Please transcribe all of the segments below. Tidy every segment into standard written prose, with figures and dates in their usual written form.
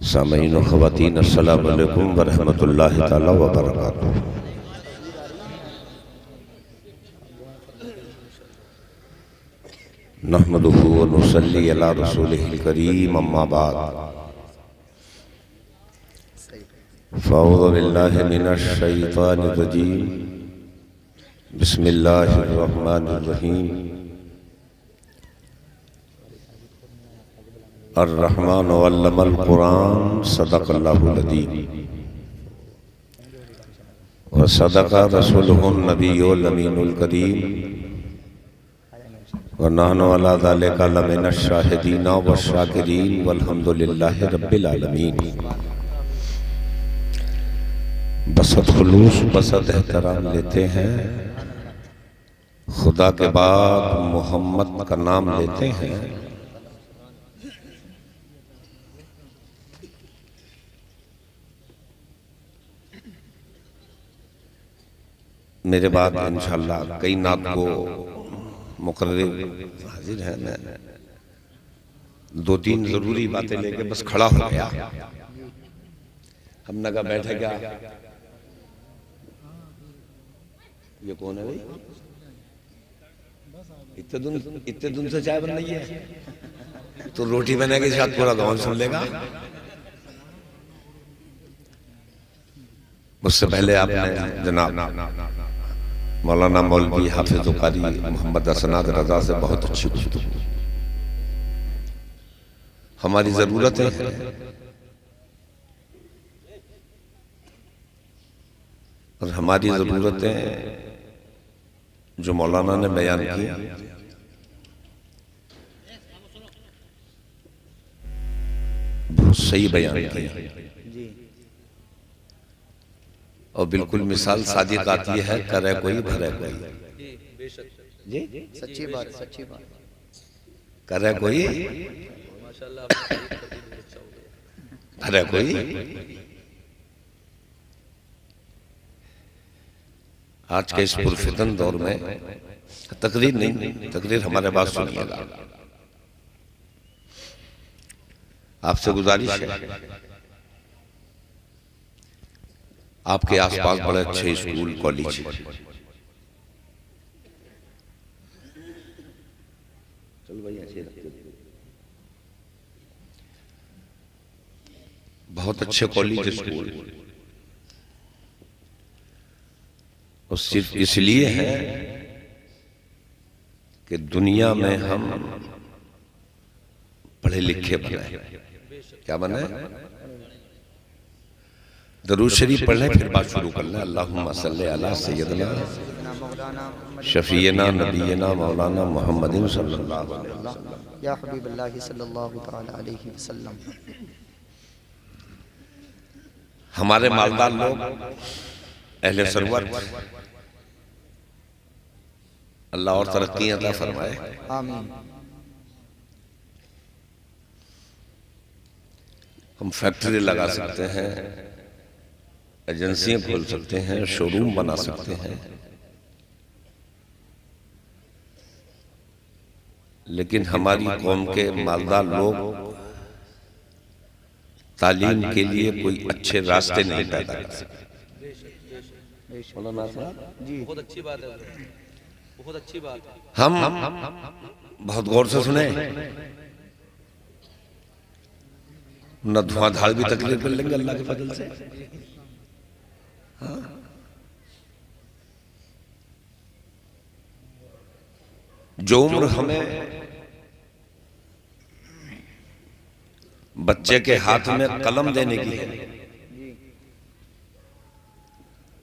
सामईन व ख़वातीन अस्सलामु अलैकुम व रहमतुल्लाहि ताला व बरकातुहू। नहमदुहु व नुसल्ली अला रसूलिहिल करीम, अम्मा बाद। फ़अऊज़ु बिल्लाहि मिनश शैतानिर रजीम, बिस्मिल्लाहिर रहमानिर रहीम। अर्रहमान अल्लमल कुरान, सदक़ल्लाहुल अज़ीम व सदक़ रसूलुहुन नबियुल अमीनुल करीम व नहनु अला ज़ालिका लमिनश शाहिदीन व शाकिरीन वल्हम्दुलिल्लाहि रब्बिल आलमीन। बसत खुलूस बसत एहतराम लेते हैं, खुदा के बाद मोहम्मद का नाम लेते हैं। मेरे बाद इंशाअल्लाह कई नात को मुकर्रर हाजिर है। मैं दो तीन जरूरी बातें लेके बस खड़ा हो गया। हमने कहा बैठे क्या, ये कौन है भाई? इतने दिन से चाय बन रही है तो रोटी बनेगी, शायद पूरा गांव सुन लेगा। उससे पहले आपने जनाब मौलाना मौलवी हाफिज़ कारी मोहम्मद असनाद रजा से बहुत अच्छी गुफ्तगू। हमारी जरूरतें और हमारी जरूरतें जो मौलाना ने बयान की, बहुत सही बयान किया और बिल्कुल मिसाल सादिक आती है, करे कोई भरे कोई। जी सच्ची बात, सच्ची बात। करे कोई भरे कोई। आज के इस पुरफितन दौर में तकरीर नहीं, तकरीर हमारे पास सुनिएगा। आपसे गुजारिश है, आपके आसपास बड़े अच्छे स्कूल कॉलेज, बहुत अच्छे कॉलेज स्कूल, और सिर्फ इसलिए है कि दुनिया में हम पढ़े लिखे बने। क्या बने? दरूद शरीफ पढ़ने फिर बात शुरू करना। अल्लाहुम्मा सल्ली अला सय्यदना शफीना नबीना मौलाना मुहम्मदिन सल्लल्लाहु अलैहि वसल्लम या हबीबल्लाह सल्लल्लाहु तआला अलैहि वसल्लम। हमारे मालदार लोग, अहले सरवत, अल्लाह और तरक्की अता फरमाए। आमीन। हम फैक्ट्री लगा सकते हैं, एजेंसियां खोल सकते हैं, शोरूम बना सकते हैं, लेकिन हमारी कौम के मालदार लोग तालीम के लिए कोई अच्छे रास्ते नहीं पैदा कर सकते। जी बहुत अच्छी बात है, बहुत अच्छी बात है। हम बहुत गौर से सुने, न धुआंधार भी तकलीफ कर लेंगे अल्लाह के फजल से। हाँ? जो उम्र हमें बच्चे के हाथ में कलम देने की है,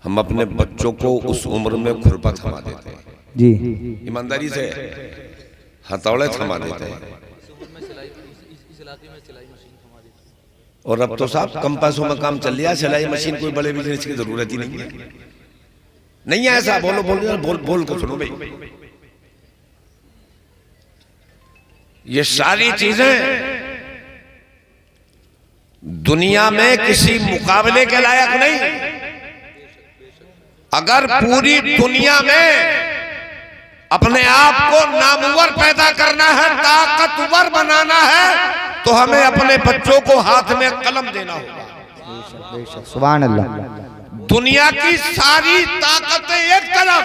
हम अपने बच्चों को उस उम्र में खुरपा थमा देते हैं। जी ईमानदारी से हथौड़े थमा देते हैं। और अब तो साहब कम पैसों में काम चल रहा, सिलाई मशीन कोई बड़े बिजनेस की जरूरत ही नहीं है। नहीं है ऐसा? बोलो बोलो बोल बोल कर सुनो भाई। ये सारी चीजें दुनिया में किसी मुकाबले के लायक नहीं। अगर पूरी दुनिया में अपने आप को नामवर पैदा करना है, ताकतवर बनाना है, तो हमें अपने बच्चों को हाथ में कलम देना होगा। सुभान अल्लाह। दुनिया की सारी ताकतें एक तरफ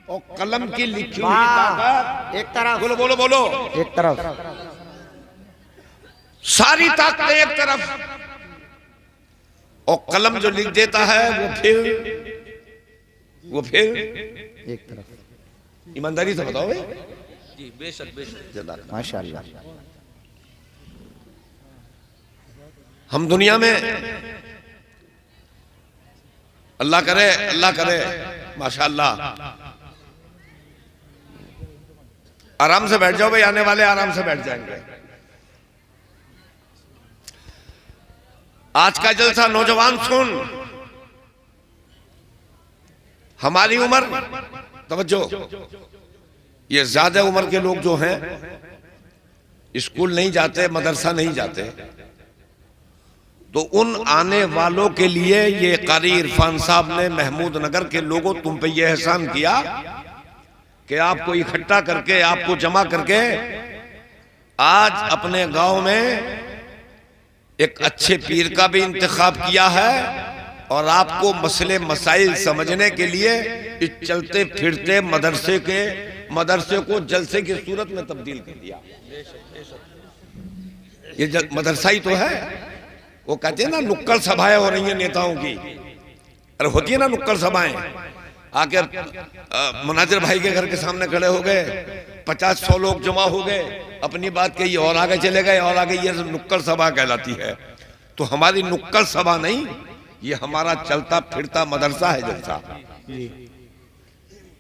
और कलम की लिखी हुई ताकत एक तरफ। बोलो बोलो बोलो, एक तरफ। सारी ताकतें एक तरफ और कलम जो लिख देता है वो फिर एक तरफ। ईमानदारी से बताओ भाई। जी बेशक बेशक। माशाअल्लाह। हम दुनिया में अल्लाह करे माशाअल्लाह, आराम से बैठ जाओ भाई, आने वाले आराम से बैठ जाएंगे। आज का जलसा नौजवान सुन, हमारी उम्र, तवज्जो, ये ज्यादा उम्र के लोग जो हैं स्कूल नहीं जाते, मदरसा नहीं जाते, तो उन आने वालों के लिए ये कारी इरफान साहब ने महमूद नगर के लोगों तुम पे ये एहसान किया कि आपको इकट्ठा करके, आपको जमा करके आज अपने गांव में एक अच्छे पीर का भी इंतखाब किया है और आपको मसले मसाइल समझने के लिए इस चलते फिरते मदरसे को जलसे की सूरत में तब्दील कर दिया। ये मदरसा ही तो है। वो कहते हैं ना नुक्कड़ सभाएं हो रही हैं नेताओं की, अरे होती है ना नुक्कड़ सभाएं, आके मुनाजिर भाई के घर के सामने खड़े हो गए, 50-100 लोग जमा हो गए, अपनी बात कही और आगे चले गए और आगे, ये नुक्कड़ सभा कहलाती है। तो हमारी नुक्कड़ सभा नहीं, ये हमारा चलता फिरता मदरसा है जलसा।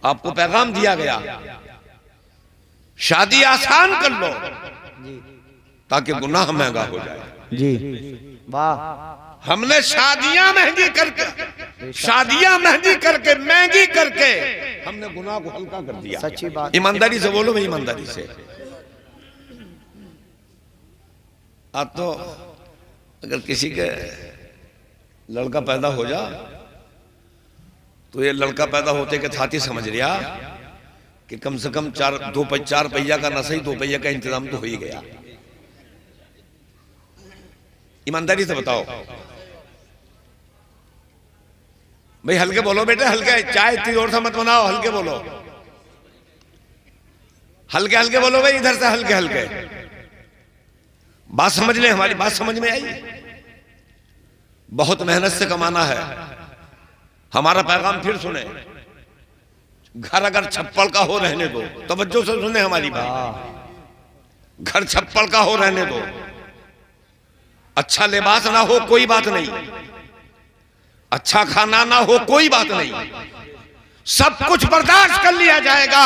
आपको पैगाम दिया गया, शादी आसान कर लो ताकि गुनाह महंगा हो जाए। जी वाह। हमने शादियां महंगी करके हमने गुनाह को हल्का कर दिया। सच्ची बात। ईमानदारी से बोलो भाई, ईमानदारी से। अब तो अगर किसी के लड़का पैदा हो जा तो ये लड़का पैदा होते के साथ ही समझ लिया कि कम से कम 4 पहिया का, न सही 2 पहिया का इंतजाम तो हो ही गया। ईमानदारी से बताओ भाई, हल्के बोलो बेटे, हल्के, चाय इतनी जोर से मत बनाओ, हल्के बोलो, हल्के बोलो भाई, इधर से हल्के। बात समझ ले, हमारी बात समझ में आई। बहुत मेहनत से कमाना है। हमारा पैगाम फिर सुने, घर अगर छप्पड़ का हो रहने दो, तवज्जो से सुने हमारी बात, घर छप्पड़ का हो रहने दो, अच्छा लिबास ना हो कोई बात नहीं, अच्छा खाना ना हो कोई बात नहीं, सब कुछ बर्दाश्त कर लिया जाएगा।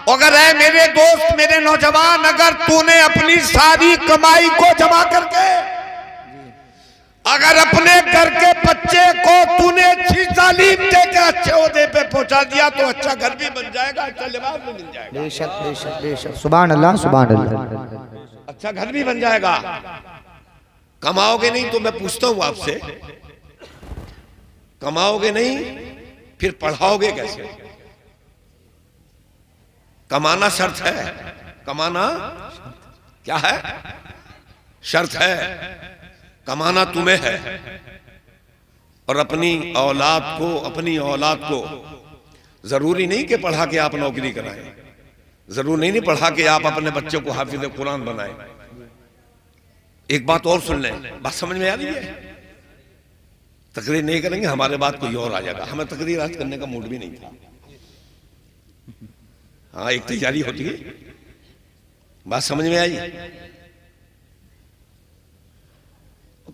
अगर है मेरे दोस्त, मेरे नौजवान, अगर तूने अपनी सारी कमाई को जमा करके अगर अपने घर के बच्चे को तूने अच्छी तालीम देकर अच्छे ओहदे पे पहुंचा दिया तो अच्छा घर भी बन जाएगा, अच्छा लिबास भी मिल जाएगा। बेशक बेशक बेशक। सुभान अल्लाह सुभान अल्लाह। अच्छा घर भी बन जाएगा। कमाओगे नहीं तो मैं पूछता हूं आपसे, कमाओगे नहीं फिर पढ़ाओगे कैसे? कमाना शर्त है, कमाना क्या है? शर्त है। कमाना तुम्हें है और अपनी औलाद को जरूरी नहीं कि पढ़ा के आप नौकरी कराएं, जरूरी नहीं पढ़ा के आप अपने बच्चों को हाफिज कुरान बनाएं। एक बात और सुन लें, बात समझ में आ रही है? तकरीर नहीं करेंगे, हमारे बात कोई और आ जाएगा। हमें तकरीर आज करने का मूड भी नहीं था। हाँ, एक तैयारी होती है। बात समझ में आई?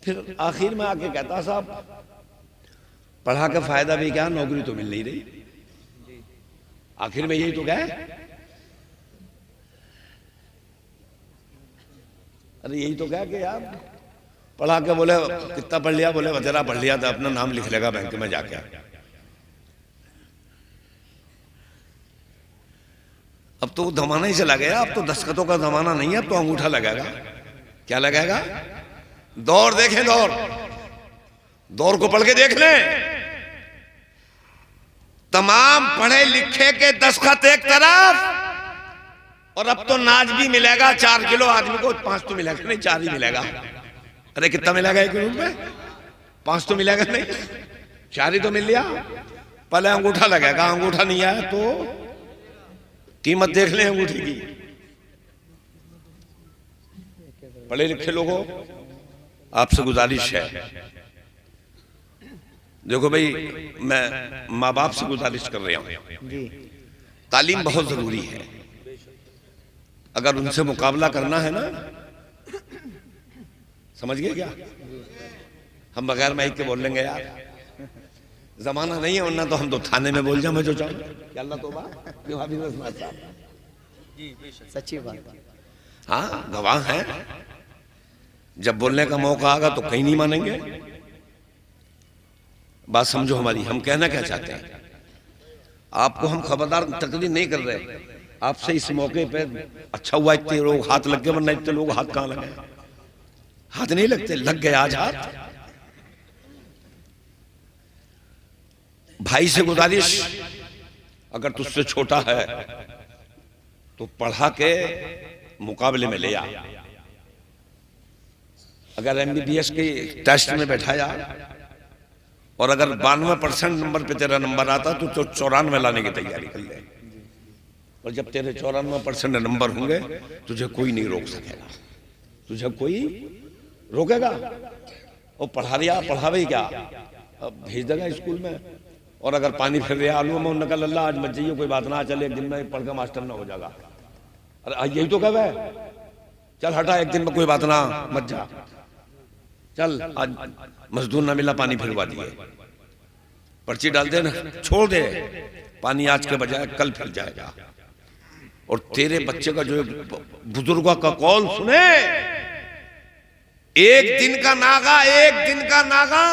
फिर आखिर में आके कहता साहब पढ़ा के फायदा भी क्या, नौकरी तो मिल नहीं रही। आखिर में यही तो क्या है? अरे यही तो क्या कि यार पढ़ा के बोले कितना पढ़ लिया, बोले वतेरा पढ़ लिया था, अपना नाम लिख लेगा बैंक में जाके। अब तो जमाना ही चला गया। अब तो दस्तखतों का जमाना नहीं है, अब तो अंगूठा लगेगा। क्या लगेगा? दौर देखें, दौर को पढ़ के देख लें। तमाम पढ़े लिखे के दस्तखत एक तरफ, और अब तो नाज भी मिलेगा 4 किलो आदमी को, 5 तो मिलेगा नहीं, 4 ही मिलेगा। अरे कितना मिलेगा 1 किलो में? 5 तो मिलेगा नहीं, 4 ही तो मिल लिया। पहले अंगूठा लगेगा, अंगूठा नहीं आया तो कीमत देख लें अंगूठी की। पढ़े लिखे लोगों, आपसे गुजारिश है, देखो भाई, मैं माँ बाप से गुजारिश कर रहा हूं, जी तालीम बहुत जरूरी है। अगर उनसे मुकाबला करना है ना, समझ गए क्या? हम बगैर माइक के बोल लेंगे यार, जमाना नहीं है, वरना तो हम तो थाने में बोल जाए मैं जो चाहूँ। अल्लाह तौबा, क्यों हाफिज उस्मान साहब? सच्ची बात। हाँ, गवाह हैं। जब बोलने का मौका आगा तो कहीं नहीं मानेंगे। बात समझो हमारी, हम कहना क्या चाहते हैं। आपको हम खबरदार तकलीफ नहीं कर रहे, आपसे इस मौके पे अच्छा हुआ इतने लोग हाथ लग गए, वरना इतने लोग हाथ कहां लगे? हाथ नहीं लगते, लग गए आज हाथ। भाई से गुजारिश, अगर तुझसे छोटा है तो पढ़ा के मुकाबले में ले आ। अगर एमबीबीएस के टेस्ट में बैठाया और अगर 92% नंबर पे तेरा नंबर आता तो 94 लाने की तैयारी कर ले। और जब तेरे 94% नंबर होंगे, तुझे कोई नहीं रोक सकेगा, तुझे कोई रोकेगा? और पढ़ा रिया, पढ़ावे क्या, अब भेज देगा स्कूल में। और अगर पानी फिर रहा आलू में, नकल अल्लाह आज मत जाइए, कोई बात ना, चले एक दिन में पढ़ के मास्टर ना हो जाएगा। अरे यही तो कह, चल हटा, एक दिन में कोई बात ना, मत जा, चल आज मजदूर ना मिला, पानी फिरवा दिए, पर्ची डाल दे ना, छोड़ दे, पानी आज के बजाय कल फिर जाएगा। और तेरे बच्चे का जो बुजुर्गों का कौल सुने, एक दिन का नागा, एक दिन का नागा,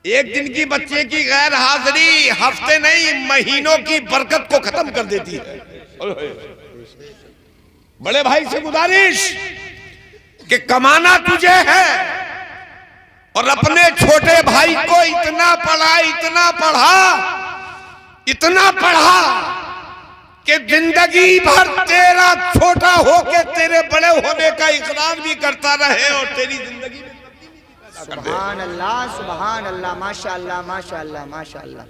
एक दिन की बच्चे की गैर हाजिरी हफ्ते नहीं महीनों की बरकत को खत्म कर देती है। बड़े भाई से गुजारिश कि कमाना तुझे है, और अपने छोटे भाई को इतना पढ़ा, इतना पढ़ा, इतना पढ़ा कि जिंदगी भर तेरा छोटा होके तेरे बड़े होने का इकरार भी करता रहे और तेरी जिंदगी में सुभान अल्लाह, सुभान अल्लाह, माशाअल्लाह, माशाअल्लाह, माशाअल्लाह।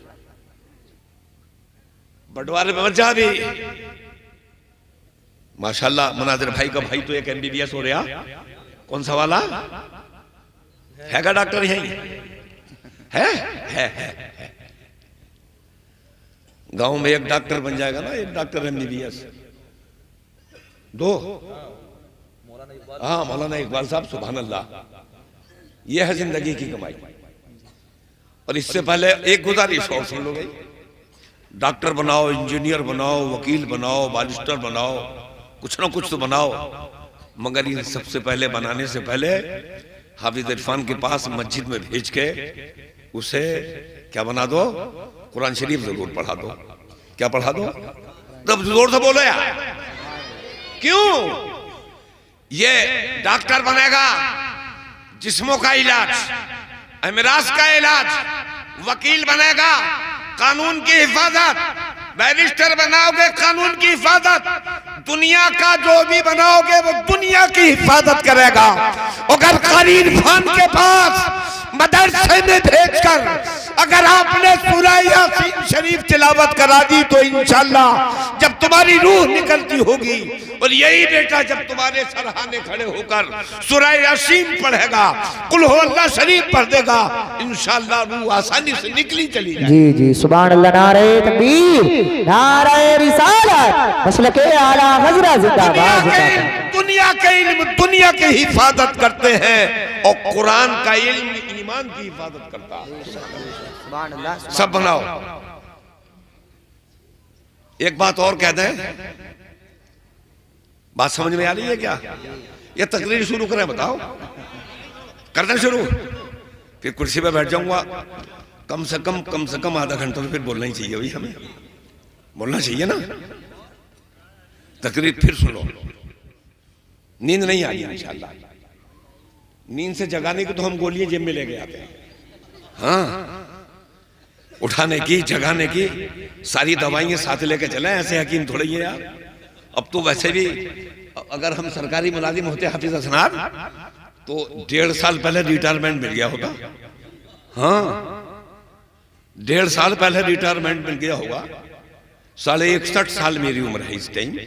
बंटवारे में मजा भी माशाअल्लाह। मुनाजिर भाई का भाई तो एक एमबीबीएस हो रहा, कौन सा वाला है का डॉक्टर यही है। गांव में एक डॉक्टर बन जाएगा ना, एक डॉक्टर एमबीबीएस, 2। हाँ, मौलाना इकबाल साहब, सुभान अल्लाह। यह है जिंदगी की कमाई। और इससे पहले एक गुजारिश और सुन लो भाई, डॉक्टर बनाओ, इंजीनियर बनाओ, वकील बनाओ, बारिस्टर बनाओ, कुछ ना कुछ तो बनाओ, मगर इन सबसे पहले बनाने से पहले हाफिज इरफान के पास मस्जिद में भेज के उसे क्या बना दो, कुरान शरीफ जरूर पढ़ा दो। क्या पढ़ा दो? तब जोर से बोलो यार। क्यों? ये डॉक्टर बनेगा, जिस्मों का इलाज, अमराज का इलाज, वकील बनेगा, कानून की हिफाजत, बैरिस्टर बनाओगे, कानून की हिफाजत, दुनिया का जो भी बनाओगे वो दुनिया की हिफाजत करेगा। अगर कारी इरफान के पास मदरसे में भेजकर अगर आपने सूरह यासीन शरीफ तिलावत करा दी तो इंशाअल्लाह जब तुम्हारी रूह निकलती होगी, और यही बेटा जब तुम्हारे सरहाने खड़े होकर सूरह यासीन पढ़ेगा, कुल हु अल्लाह शरीफ पढ़ देगा, इंशाअल्लाह रूह आसानी से निकली चली जाएगी। जी जी, सुभान अल्लाह, नारे तकबीर, नारे रिसालत, मसलके आला हज़रत जिंदाबाद। दुनिया के इल्म दुनिया की हिफाजत करते हैं, और कुरान का इल्म ईमान की हिफाजत करता है। सुभान अल्लाह, सब बनाओ। एक बात और कह दें, बात समझ में आ रही है क्या? ये तकरीर शुरू करें, बताओ, करना शुरू, फिर कुर्सी पे बैठ जाऊंगा, कम से कम आधा घंटा तो फिर बोलना ही चाहिए भाई, हमें बोलना चाहिए ना। तकरीर फिर सुनो, नींद नहीं आ गई इंशाअल्लाह। नींद से जगाने की तो हम गोलियां जेब में लेके आते हैं। हाँ, उठाने की, जगाने की, सारी दवाइयां साथ लेके चले। ऐसे हकीम थोड़े ही है यार। अब तो वैसे भी अगर हम सरकारी मुलाजिम होते हाफिज असनाद तो 1.5 साल पहले रिटायरमेंट मिल गया होगा। हाँ, 1.5 साल पहले रिटायरमेंट मिल गया होगा। 61 साल मेरी उम्र है इस टाइम,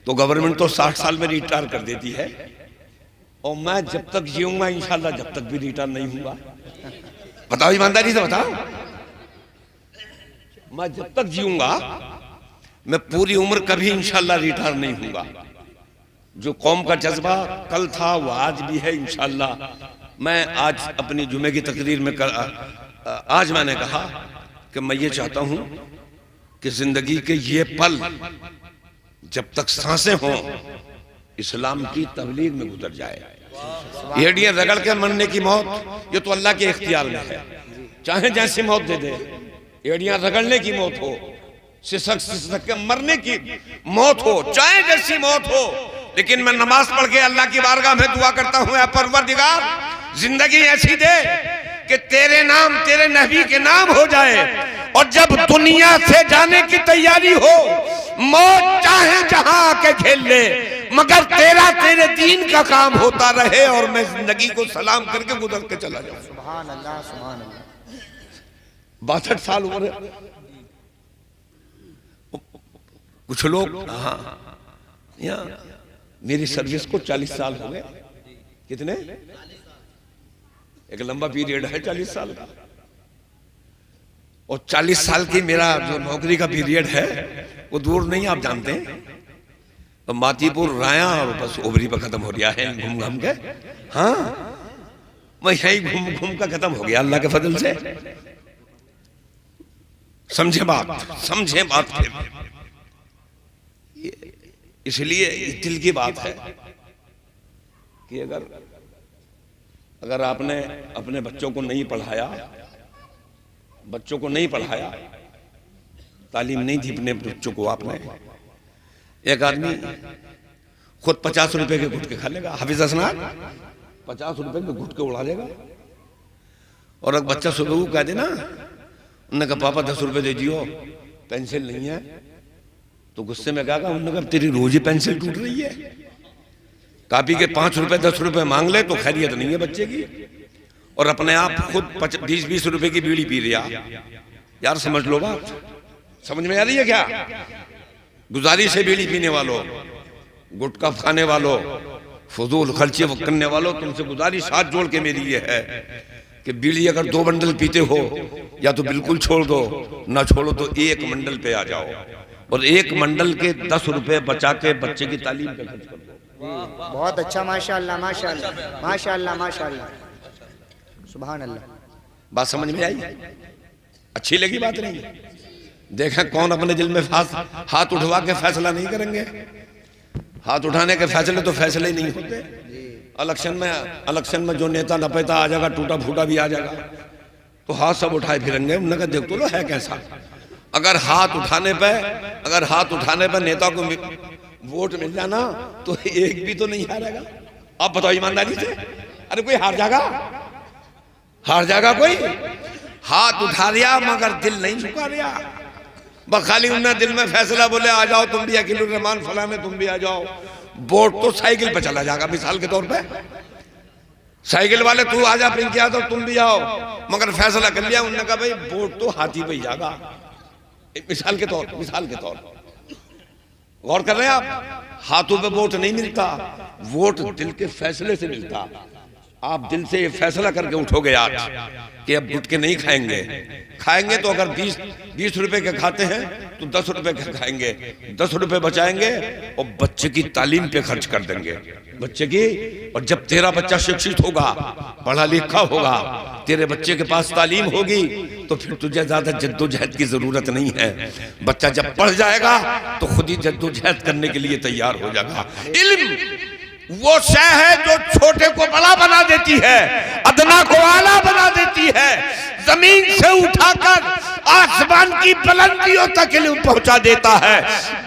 तो गवर्नमेंट तो 60 साल में रिटायर कर देती है। और मैं जब तक जीऊंगा इंशाल्लाह जब तक भी रिटायर नहीं हूंगा। बताओ ईमानदारी से बताओ, मैं जब तक जीऊंगा मैं पूरी उम्र कभी इंशाल्लाह रिटायर नहीं हूंगा। जो कौम का जज्बा कल था वो आज भी है इंशाल्लाह। मैं आज अपनी जुमे की तकरीर में आज मैंने कहा कि मैं ये चाहता हूं कि जिंदगी के ये पल जब तक सांसें हों इस्लाम की तबलीग में गुजर जाए। एड़ियां रगड़ के मरने की मौत ये तो अल्लाह के इख्तियार में है, चाहे जैसी मौत दे दे। एड़ियां रगड़ने की मौत हो, सिसक सिसक के मरने की मौत हो, चाहे जैसी मौत हो, लेकिन मैं नमाज पढ़ के अल्लाह की बारगाह में दुआ करता हूं, ऐ परवरदिगार जिंदगी ऐसी दे कि तेरे नाम, तेरे नबी के नाम हो जाए। और जब दुनिया से जाने की तैयारी हो, मौत चाहे जहां आके खेल ले, मगर तेरा, तेरे दीन का काम होता रहे और मैं जिंदगी को सलाम करके गुजर के चला जाऊं। सुभान अल्लाह, सुभान अल्लाह। 62 साल उम्र है। कुछ लोग, हाँ, यहाँ मेरी सर्विस को 40 साल हो गए। कितने? एक लंबा पीरियड है 40 साल का। और 40 साल की मेरा जो नौकरी का पीरियड है वो दूर नहीं, आप जानते हैं। तो मातीपुर, राया और बस ओबरी पर खत्म हो गया है घूम घूम के। हाँ, मैं यही घूम घूम का खत्म हो गया अल्लाह के फजल से। समझे बात, समझे बात। इसलिए दिल की बात है कि अगर आपने अपने बच्चों को नहीं पढ़ाया, बच्चों को नहीं पढ़ाया, तालीम नहीं दी अपने बच्चों को आपने। एक आदमी खुद 50 रुपए के गुटके खा लेगा, हाफिज असनाद 50 रुपए के गुटके उड़ा लेगा। और एक बच्चा सुबह को कह देना, उन्होंने कहा पापा 10 रुपए दे दियो, पेंसिल नहीं है, तो गुस्से में कहा, उन्होंने कहा तेरी रोज ही पेंसिल टूट रही है। कापी के 5 रुपए 10 रुपए मांग ले तो खैरियत नहीं है बच्चे की। और अपने आप खुद 20-20 रुपए की बीड़ी पी रहा। यार समझ लो बात, समझ में आ रही है क्या? गुजारी से बीड़ी पीने वालों, गुटखा खाने वालों, फजूल खर्चे करने वालों, तुमसे गुजारिश हाथ जोड़ के मेरी ये है कि बीड़ी अगर 2 बंडल पीते हो या तो बिल्कुल छोड़ दो, ना छोड़ो तो 1 मंडल पे आ जाओ और 1 मंडल के 10 रुपए बचा के बच्चे की तालीम पे खर्च कर दो। बहुत अच्छा, माशाअल्लाह, माशाअल्लाह, माशाअल्लाह, माशाअल्लाह, सुभान अल्लाह। बात समझ में आई? अच्छी लगी बात? नहीं? देखें कौन अपने दिल में हाथ उठवा के फैसला नहीं करेंगे। हाथ उठाने के फैसले तो फैसले ही नहीं होते। इलेक्शन में जो नेता नपेता आ जाएगा, टूटा फूटा भी आ जाएगा, तो हाथ सब उठाए फिरेंगे। उन्होंने कहा देख तो लो है कैसा। अगर हाथ उठाने पर नेता को वोट मिल जाना तो एक भी तो नहीं हारेगा। आप बताओ ईमानदारी से, अरे कोई हार जाएगा कोई? हाथ उठा लिया मगर दिल नहीं झुका लिया। खाली उन्होंने दिल में फैसला बोले आ जाओ तुम भी, अकीलुर रहमान फलाने तुम भी आ जाओ। वोट तो साइकिल पे चला जाएगा। मिसाल के तौर पे साइकिल वाले तू आ जा, पिंकी आ, तो तुम भी आओ, मगर फैसला कर लिया उन्होंने कहा भाई वोट तो हाथी पे ही जाएगा। मिसाल के तौर गौर कर रहे हैं आप? हाथों पे वोट नहीं मिलता, वोट दिल के फैसले से मिलता। आप दिल से ये फैसला करके उठोगे आज कि अब गुटके नहीं खाएंगे तो अगर 20 रुपए के खाते हैं तो 10 रुपए के खाएंगे, 10 रुपए बचाएंगे और बच्चे की तालीम पे खर्च कर देंगे बच्चे की। और जब तेरा बच्चा शिक्षित होगा, पढ़ा लिखा होगा, तेरे बच्चे के पास तालीम होगी, तो फिर तुझे ज्यादा जद्दोजहद की जरूरत नहीं है। बच्चा जब पढ़ जाएगा तो खुद ही जद्दोजहद करने के लिए तैयार हो जाएगा। इल्म वो शय है जो छोटे को बड़ा बना देती है, अदना को आला बना देती है, जमीन से उठाकर आसमान की बुलंदियों तक इल्म पहुंचा देता है।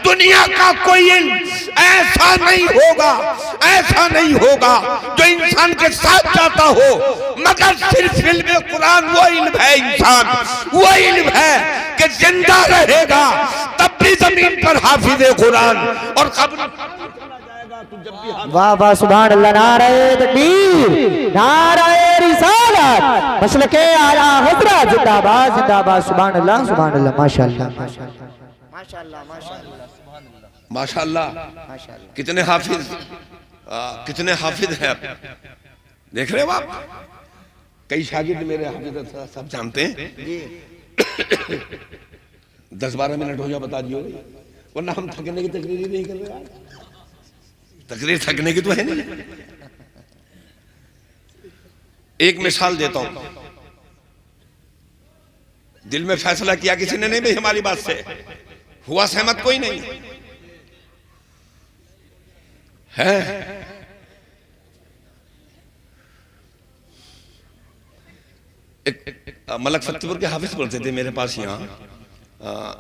दुनिया का कोई इल्म ऐसा ऐसा नहीं होगा, ऐसा नहीं होगा जो इंसान के साथ जाता हो, मगर सिर्फ इल्म कुरान वो इल्म है इंसान, वो इल्म है कि जिंदा रहेगा तब भी जमीन पर हाफिज कुरान और कब्र वाह वाह सुभान अल्लाह। नारे तकबीर, नारे रिसालत, मसलके आला हजरत जिंदाबाद जिंदाबाद। सुभान अल्लाह सुभान अल्लाह, माशाअल्लाह माशाअल्लाह माशाअल्लाह माशाअल्लाह। कितने हाफिज, कितने हाफिज हैं आप देख रहे हो आप। कई शागिर्द मेरे हाफिज सब जानते हैं। 10-12 मिनट हो जाए बता दियो, वरना हम थकने की तकरीर ही नहीं कर रहे यार। तकरीर थकने की तो है नहीं। एक मिसाल देता हूं, दिल में फैसला किया किसी ने नहीं भाई हमारी बात से, हुआ सहमत कोई नहीं है। एक मलक फतेहपुर के हाफिज बोलते थे मेरे पास यहाँ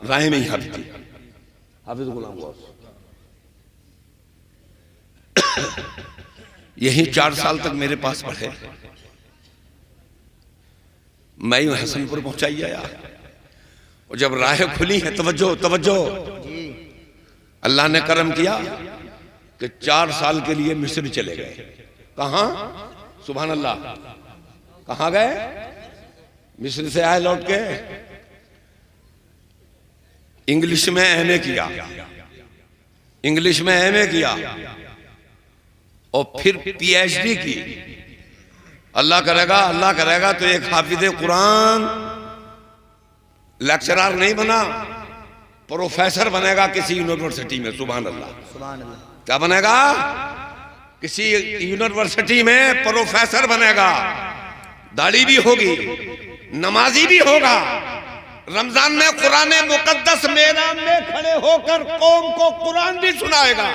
राय में ही हाफिज थी, हाफिज गुलाम गौस। यही 4 साल तक मेरे पास पढ़े। मैं यूं हसनपुर पहुंचाई आया और जब राह खुली है, तवज्जो तवज्जो, अल्लाह ने करम किया कि 4 साल के लिए मिस्र चले गए। कहां? सुभान अल्लाह। कहां गए? मिस्र से आए लौट के, इंग्लिश में एमए किया, इंग्लिश में एमए किया और फिर पीएचडी की। अल्लाह करेगा तो एक हाफिज कुरान लेक्चरर नहीं बना, प्रोफेसर बनेगा किसी यूनिवर्सिटी में। सुभान अल्लाह सुभान अल्लाह। क्या बनेगा? किसी यूनिवर्सिटी में प्रोफेसर बनेगा, दाढ़ी भी होगी, नमाजी भी होगा, रमजान में कुरान मुकद्दस मैदान में खड़े होकर कौम को कुरान भी सुनाएगा।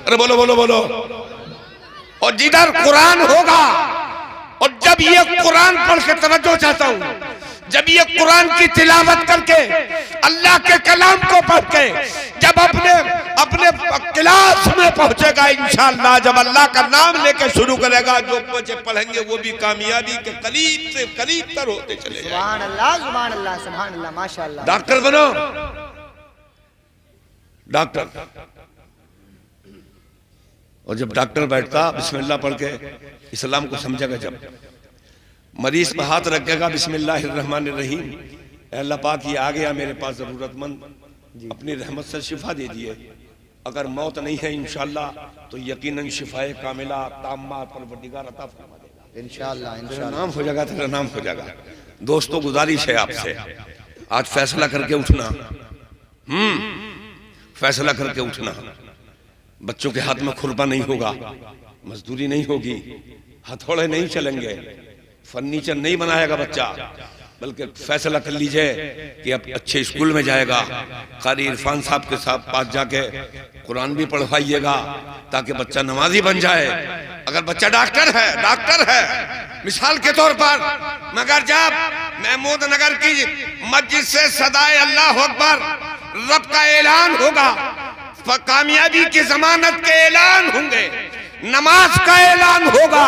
अरे बोलो बोलो बोलो। और जिधर कुरान होगा, और जब ये कुरान पढ़ के, तवज्जो चाहता हूं, जब ये कुरान की तिलावत करके, अल्लाह के कलाम को पढ़ के जब अपने अपने क्लास में पहुंचेगा इंशाअल्लाह, जब अल्लाह का नाम लेके शुरू करेगा, जो बच्चे पढ़ेंगे वो भी कामयाबी के करीब से करीब तर होते चले जाएंगे। सुभान अल्लाह सुभान अल्लाह सुभान अल्लाह माशाअल्लाह। डॉक्टर बनो, डॉक्टर। और जब डॉक्टर बैठता बिस्मिल्लाह पढ़ के इस्लाम को समझेगा, जब मरीज पर हाथ रखेगा बिस्मिल्लाहिर्रहमानिर्रहीम, अल्लाह पाक ये आ गया मेरे पास जरूरतमंद, अपनी रहमत से शिफा दे दिए। अगर मौत नहीं है इंशाअल्लाह तो यकीनन शिफाए कामिला ताम्मा परवरदिगार अता फरमा देगा इंशाअल्लाह। इंशाअल्लाह नाम हो जाएगा, तेरा नाम हो जाएगा। दोस्तों गुजारिश है आपसे, आज फैसला करके उठना, फैसला करके उठना। बच्चों के हाथ में खुरपा नहीं होगा, मजदूरी नहीं होगी, हथौड़े नहीं चलेंगे, फर्नीचर नहीं बनाएगा बच्चा, बल्कि फैसला कर लीजिए कि अब अच्छे स्कूल में जाएगा, कारी इरफान साहब के साथ पास जाके कुरान भी पढ़वाइएगा ताकि बच्चा नमाजी बन जाए। अगर बच्चा डॉक्टर है मिसाल के तौर पर, मगर जब महमूद नगर की मस्जिद से सदाए अल्लाह अकबर रब का ऐलान होगा, कामयाबी की जमानत के ऐलान होंगे, नमाज का ऐलान होगा,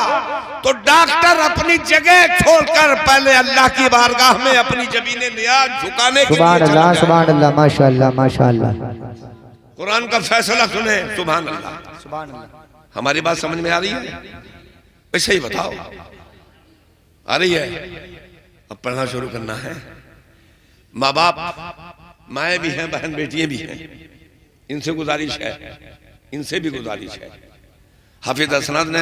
तो डॉक्टर अपनी जगह छोड़कर पहले अल्लाह की बारगाह में अपनी जमीने नियाज झुकाने के लिए सुभान अल्लाह माशाअल्लाह माशाअल्लाह। कुरान का फैसला सुने। सुभान अल्लाह सुभान अल्लाह। हमारी बात समझ में आ रही है? वैसे ही बताओ, आ रही है? अब पढ़ना शुरू करना है। माँ बाप, माए भी हैं, बहन बेटियां भी हैं, इनसे गुजारिश है, इनसे भी गुजारिश है। हाफिज असनाद ने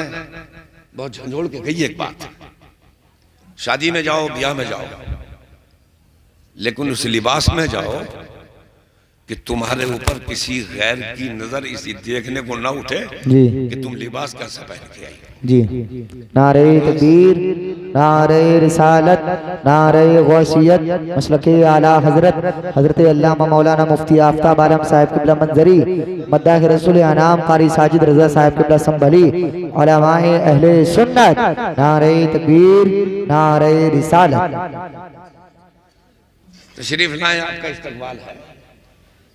बहुत झंझोड़ के कही एक बात, शादी में जाओ, ब्याह में जाओ, लेकिन उस लिबास में जाओ कि तुम्हारे ऊपर किसी गैर की नजर इसी देखने को ना उठे कि तुम लिबास कैसा पहन के आई। जी, नारे तकबीर, नारे रिसालत, नारे गौसियत, मसलके आला हजरत हजरत अल्लामा मौलाना मुफ्ती आफ्ताब आलम साहिब क़िबला मंजरी, मद्दाह रसूल अनाम कारी साजिद रजा साहिब क़िबला संभली, उलमाए अहले सुन्नत, नारे तकबीर, नारे रिसालत। तशरीफ लाए, आपका इस्तकबाल है।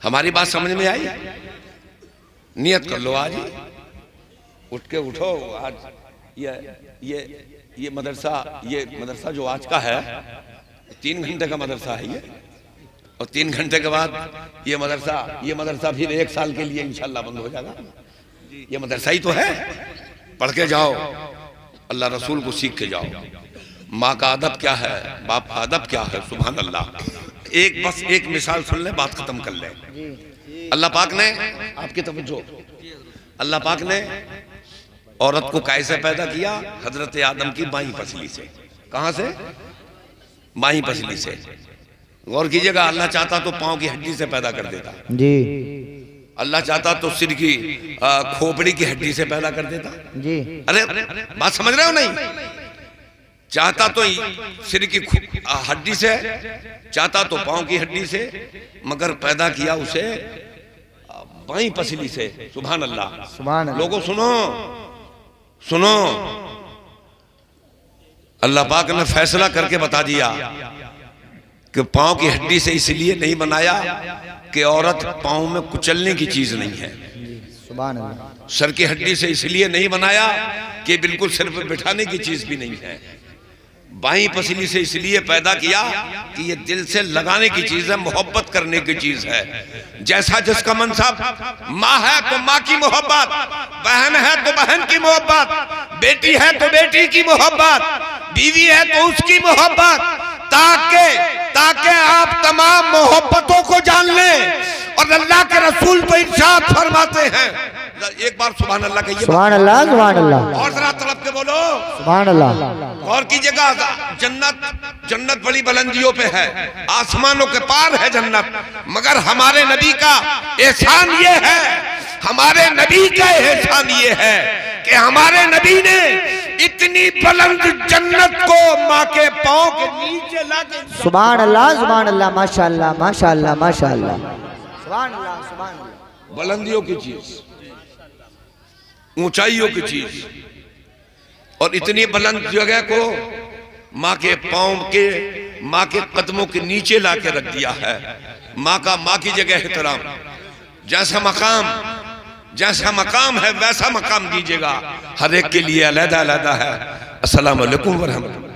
हमारी बात समझ में आई? नियत कर लो आज ही, उठ के उठो आज। ये मदरसा जो आज का है 3 घंटे का मदरसा है ये, और 3 घंटे के बाद ये मदरसा फिर 1 साल के लिए इंशाल्लाह बंद हो जाएगा। ये मदरसा ही तो है, पढ़ के जाओ, अल्लाह रसूल को सीख के जाओ। माँ का अदब क्या है, बाप का अदब क्या है, सुभान अल्लाह। बस एक मिसाल सुन ले, बात खत्म कर ले। अल्लाह पाक ने, आपकी तवज्जो, अल्लाह पाक ने औरत को कैसे पैदा किया? हजरत आदम की बाईं पसली से। कहां से? बाईं पसली से। गौर कीजिएगा, अल्लाह चाहता तो पांव की हड्डी से पैदा कर देता जी, अल्लाह चाहता तो सिर की खोपड़ी की हड्डी से पैदा कर देता जी। अरे बात समझ रहे हो नहीं? चाहता तो सिर की हड्डी से, चाहता तो पांव की हड्डी से, मगर पैदा किया उसे बाईं पसली से। सुभान अल्लाह, सुभान अल्लाह। लोगों सुनो सुनो, अल्लाह पाक ने फैसला करके बता दिया कि पांव की हड्डी से इसलिए नहीं बनाया कि औरत पांव में कुचलने की चीज नहीं है। सुभान अल्लाह। सर की हड्डी से इसलिए नहीं बनाया कि बिल्कुल सिर पर बिठाने की चीज भी नहीं है। बाईं पसली से इसलिए पैदा किया कि ये दिल से लगाने की चीज है, मोहब्बत करने की चीज है। जैसा जिसका मनसब, माँ है तो माँ की मोहब्बत, बहन है तो बहन की मोहब्बत, बेटी है तो बेटी की मोहब्बत, बीवी है तो उसकी मोहब्बत, ताकि आप तमाम मोहब्बतों को जान लें। और अल्लाह के रसूल तो इरशाद फरमाते हैं, एक बार सुभान अल्लाह कहिए। सुभान अल्लाह, सुभान अल्लाह। और जरा तड़प के बोलो सुभान अल्लाह। और कीजिएगा, जन्नत बड़ी बुलंदियों पे है, आसमानों के पार है जन्नत, मगर हमारे नबी का एहसान ये है, हमारे नबी का एहसान ये है कि हमारे नबी ने इतनी बुलंद जन्नत को माँ के पांव के नीचे लाके। सुभान अल्लाह, सुभान अल्लाह, माशाअल्लाह, माशाअल्लाह, माशाअल्लाह, सुभान अल्लाह, सुभान अल्लाह। बुलंदियों की चीज, ऊंचाइयों की चीज, और इतनी बुलंद जगह को माँ के पांव के, माँ के कदमों के नीचे लाके रख दिया है। माँ की जगह एहतराम, जैसा मकाम है वैसा मकाम दीजिएगा, हर एक के लिए अलग अलग है। अस्सलाम वालेकुम व रहमतुल्लाह।